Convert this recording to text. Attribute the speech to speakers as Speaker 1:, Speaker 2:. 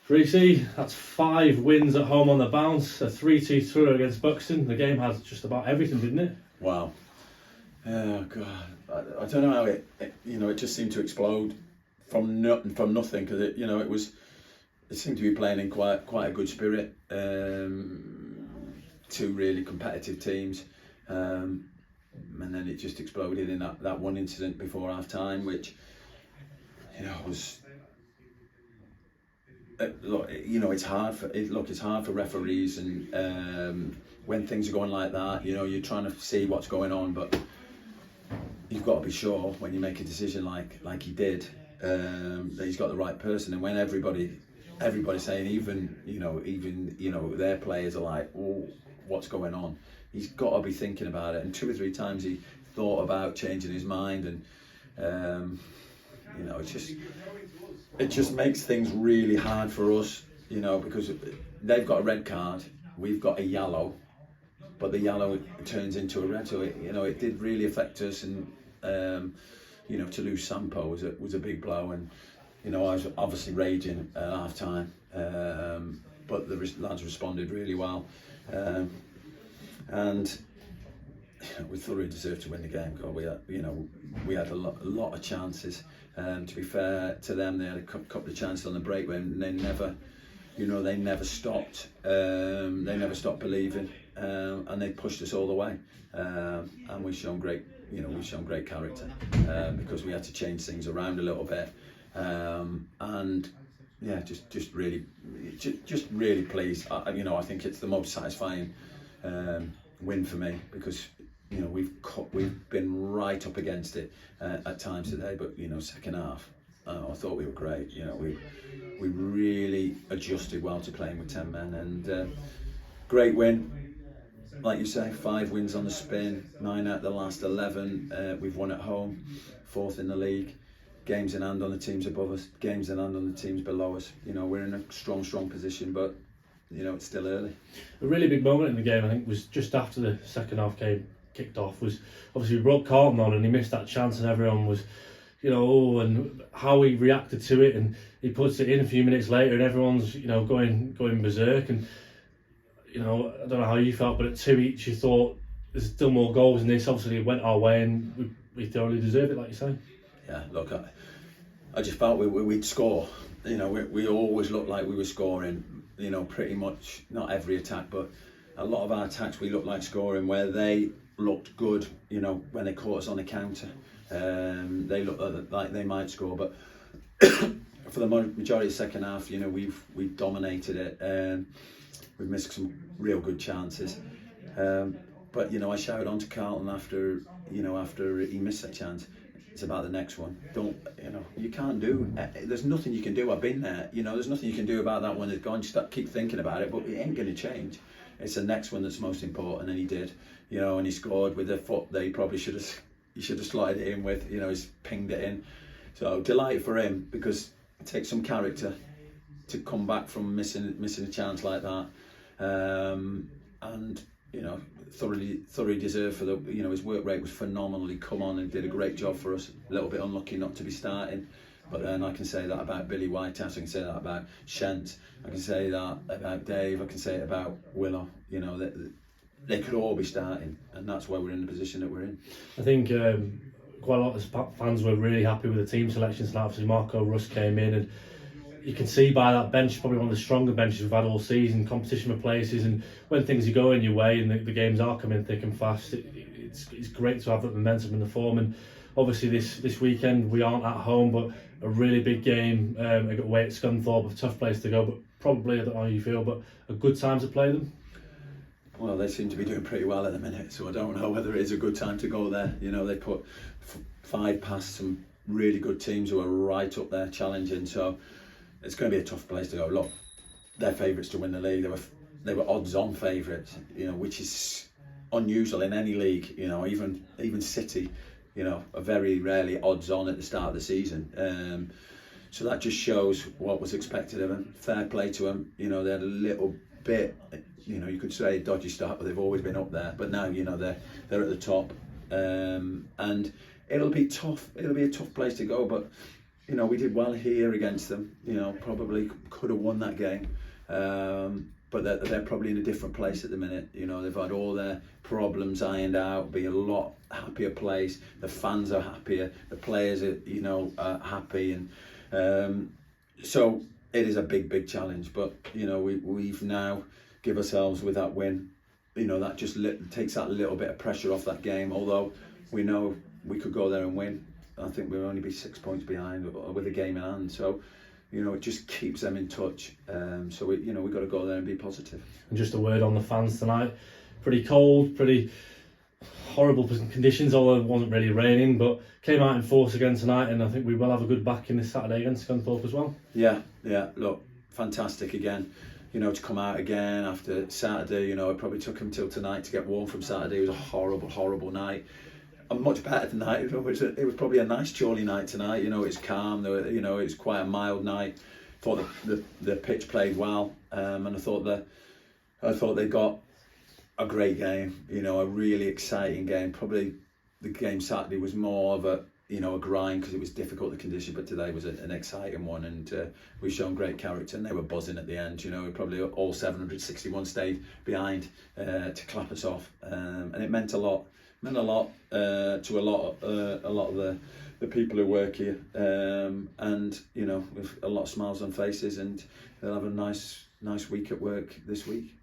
Speaker 1: Preecy, that's 5 wins at home on the bounce, a 3-2 through against Buxton. The game had just about everything, didn't it?
Speaker 2: Wow. Oh God, I don't know how it just seemed to explode from nothing, because it seemed to be playing in quite a good spirit. 2 really competitive teams, and then it just exploded in that one incident before half time, which was. It's hard for referees, and when things are going like that, you're trying to see what's going on, but you've got to be sure when you make a decision like he did, that he's got the right person. And when everybody's saying, even their players are like, oh, what's going on? He's got to be thinking about it. And 2 or 3 times he thought about changing his mind, and it just makes things really hard for us, because they've got a red card, we've got a yellow, but the yellow turns into a red. So it did really affect us, and to lose Sampo was a big blow, and I was obviously raging at half time, but the lads responded really well, and we thoroughly deserved to win the game. We had a lot of chances. To be fair to them, they had a couple of chances on the break when they never stopped. They never stopped believing, and they pushed us all the way. And we've shown great character, because we had to change things around a little bit. And yeah, just really pleased. I think it's the most satisfying win for me, because we've been right up against it at times today, but second half, I thought we were great. We really adjusted well to playing with 10 men, and great win. Like you say, 5 wins on the spin, 9 out of the last 11. We've won at home, 4th in the league. Games in hand on the teams above us, games in hand on the teams below us. We're in a strong position, but it's still early.
Speaker 1: A really big moment in the game, I think, was just after the second half game kicked off. Was obviously we brought Carlton on, and he missed that chance, and everyone was, and how he reacted to it, and he puts it in a few minutes later, and everyone's going berserk. And I don't know how you felt, but at 2 each, you thought there's still more goals in this. Obviously, it went our way, and we thoroughly deserved it, like you say.
Speaker 2: Yeah, look, I just felt we'd score. We always looked like we were scoring. Pretty much not every attack, but a lot of our attacks we looked like scoring, where they looked good. When they caught us on the counter, they looked like they might score, but for the majority of the second half, we've dominated it. We've missed some real good chances, but I shouted on to Carlton after he missed that chance. It's about the next one. You can't do. There's nothing you can do. I've been there. There's nothing you can do about that one that's gone. Just keep thinking about it, but it ain't going to change. It's the next one that's most important, and he did. And he scored with a foot that he probably should have slotted it in with. He's pinged it in. So delighted for him, because it takes some character to come back from missing a chance like that, and thoroughly deserved for the. His work rate was phenomenal. He come on and did a great job for us. A little bit unlucky not to be starting, but then I can say that about Billy Whitehouse. I can say that about Shent. I can say that about Dave. I can say it about Willow. They could all be starting, and that's why we're in the position that we're in.
Speaker 1: I think quite a lot of fans were really happy with the team selections. And obviously Marco Russ came in, and you can see by that bench, probably one of the stronger benches we've had all season, competition for places, and when things are going your way and the games are coming thick and fast, it's great to have that momentum in the form. And obviously this weekend we aren't at home, but a really big game away at Scunthorpe, a tough place to go, but probably, I don't know how you feel, but a good time to play them.
Speaker 2: Well, they seem to be doing pretty well at the minute, so I don't know whether it is a good time to go there. They put 5 past some really good teams who are right up there challenging, so it's going to be a tough place to go. Look, they're favourites to win the league. They were odds-on favourites, which is unusual in any league. Even City, are very rarely odds-on at the start of the season. So that just shows what was expected of them. Fair play to them. They had a little bit, you could say a dodgy start, but they've always been up there. But now, they're at the top, and it'll be tough. It'll be a tough place to go, but we did well here against them. Probably could could have won that game. But they're probably in a different place at the minute. You know, they've had all their problems ironed out, be a lot happier place. The fans are happier, the players are, you know, are happy, and so it is a big challenge. But you know, we've now give ourselves with that win. You know, that just takes that little bit of pressure off that game. Although we know we could go there and win. I think we'll only be 6 points behind with a game in hand. So, you know, it just keeps them in touch. So we've got to go there and be positive.
Speaker 1: And just a word on the fans tonight. Pretty cold, pretty horrible conditions, although it wasn't really raining, but came out in force again tonight, and I think we will have a good backing this Saturday against Scunthorpe as well.
Speaker 2: Yeah, look, fantastic again. You know, to come out again after Saturday, you know, it probably took him till tonight to get warm from Saturday. It was a horrible night. A much better tonight. It was probably a nice Chorley night tonight. You know, it's calm. You know, it's quite a mild night. Thought the pitch played well, and I thought they got a great game. You know, a really exciting game. Probably the game Saturday was more of a grind because it was difficult, the condition, but today was an exciting one, and we've shown great character, and they were buzzing at the end. You know, probably all 761 stayed behind to clap us off, and it meant a lot. Meant a lot to a lot of the people who work here, and you know, with a lot of smiles on faces, and they'll have a nice week at work this week.